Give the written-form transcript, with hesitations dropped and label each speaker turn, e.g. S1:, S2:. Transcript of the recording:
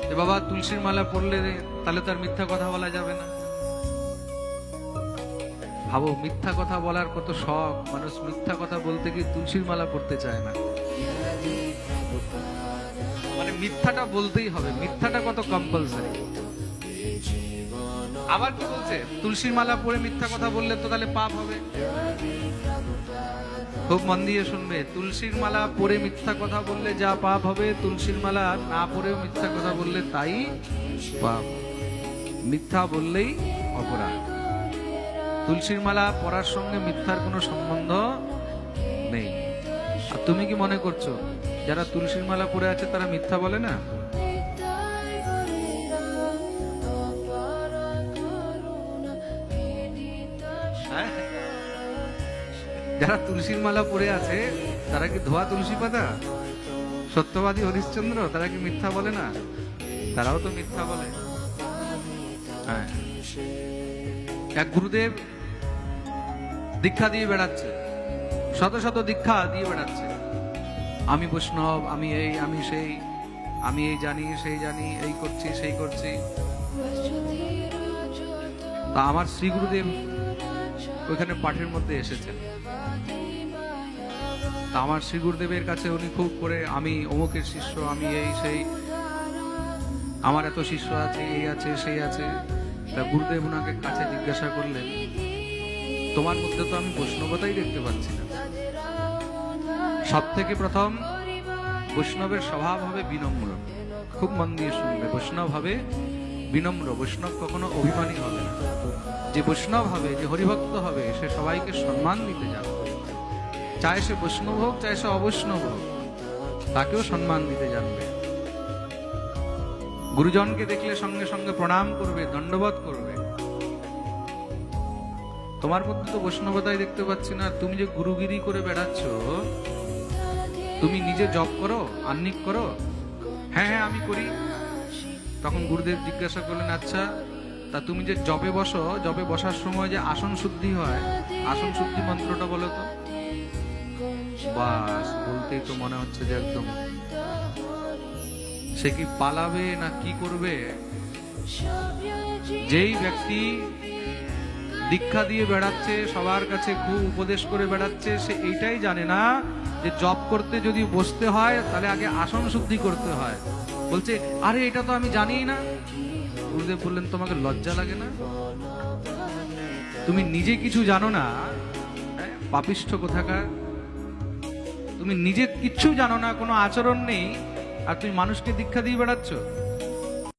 S1: যে বাবা তুলসীর মালা পরলে তাহলে তার মিথ্যা কথা বলা যাবে না। ভাবো, মিথ্যা কথা বলার কত শখ, মানুষ মিথ্যা কথা বলতে গিয়ে তুলসীর মালা পড়তে চায় না। মানে মিথ্যাটা বলতেই হবে, মিথ্যাটা কত কম্পালসারি। আবার কি বলছে, তুলসীর মালা পরে মিথ্যা কথা বললে তো তাহলে পাপ হবে। খুব মন দিয়ে শুনবে, তুলসীর মালা পরে মিথ্যা কথা বললে যা পাপ হবে, তুলসীর মালা না পরেও মিথ্যা কথা বললে তাই পাপ। মিথ্যা বললেই অপরাধ। তুলসীর মালা পরার সঙ্গে মিথ্যার কোনো সম্বন্ধ নেই। আর তুমি কি মনে করছো যারা তুলসীর মালা পরে আছে তারা মিথ্যা বলে না? যারা তুলসীর মালা পরে আছে তারা কি ধোয়া তুলসী পাতা? সত্যবাদী হরিশ্চন্দ্র তারা কি মিথ্যা বলে না? তারাও তো মিথ্যা বলে। হ্যাঁ, এক গুরুদেব দীক্ষা দিয়ে বেড়াচ্ছে, শত শত দীক্ষা দিয়ে বেড়াচ্ছে। আমি বৈষ্ণব, আমি এই, আমি সেই, আমি এই জানি, সেই জানি, এই করছি, সেই করছি। তা আমার শ্রী গুরুদেব ওইখানে পাঠের মধ্যে এসেছেন। তা আমার শ্রী গুরুদেবের কাছে উনি খুব করে, আমি অমুকের শিষ্য, আমি এই সেই, আমার এত শিষ্য আছে, এই আছে, সেই আছে। তা গুরুদেব ওনাকে কাছে জিজ্ঞাসা করলেন, তোমার মধ্যে তো আমি বৈষ্ণবতাই দেখতে পাচ্ছি না। সব থেকে প্রথম বৈষ্ণবের স্বভাব হবে বিনম্র। খুব মন দিয়ে শুনবে, বৈষ্ণব হবে বিনম্র। বৈষ্ণব কখনো অভিমানী হবে না। যে বৈষ্ণব হবে, যে হরিভক্ত হবে, সে সবাইকে সম্মান দিতে জানবে। চাहे সে বৈষ্ণব হোক, চাहे সে অবৈষ্ণব হোক, তাকেও সম্মান দিতে জানবে। গুরুজনকে দেখলে সঙ্গে সঙ্গে প্রণাম করবে, দণ্ডবত করবে। তোমার মধ্যে তো বৈষ্ণবতাই দেখতে পাচ্ছি না। তুমি যে গুরুগিরি করে বেড়াচ্ছ, তুমি নিজে জপ করো, আহ্নিক করো? হ্যাঁ হ্যাঁ আমি করি। তখন গুরুদেব জিজ্ঞাসা করলেন, আচ্ছা তা তুমি যে জপে বসো, জপে বসার সময় যে আসন শুদ্ধি হয়, আসন শুদ্ধি মন্ত্রটা বলো তো। বাস, বলতেই তো মনে হচ্ছে যে একদম সে কি পালাবে না কি করবে। যেই ব্যক্তি দীক্ষা দিয়ে বেড়াচ্ছে, সবার কাছে খুব উপদেশ করে বেড়াচ্ছে, সে এইটাই জানে না যে জপ করতে যদি বসতে হয় তাহলে আগে আসন শুদ্ধি করতে হয়। বলছে, আরে এটা তো আমি জানিই না। গুরুদেব বললেন, তোমাকে লজ্জা লাগে না? তুমি নিজে কিছু জানো না, পাপিষ্ঠ কোথাকার। তুমি নিজে কিচ্ছু জানো না, কোনো আচরণ নেই, আর তুমি মানুষকে দীক্ষা দিয়ে বেড়াচ্ছ।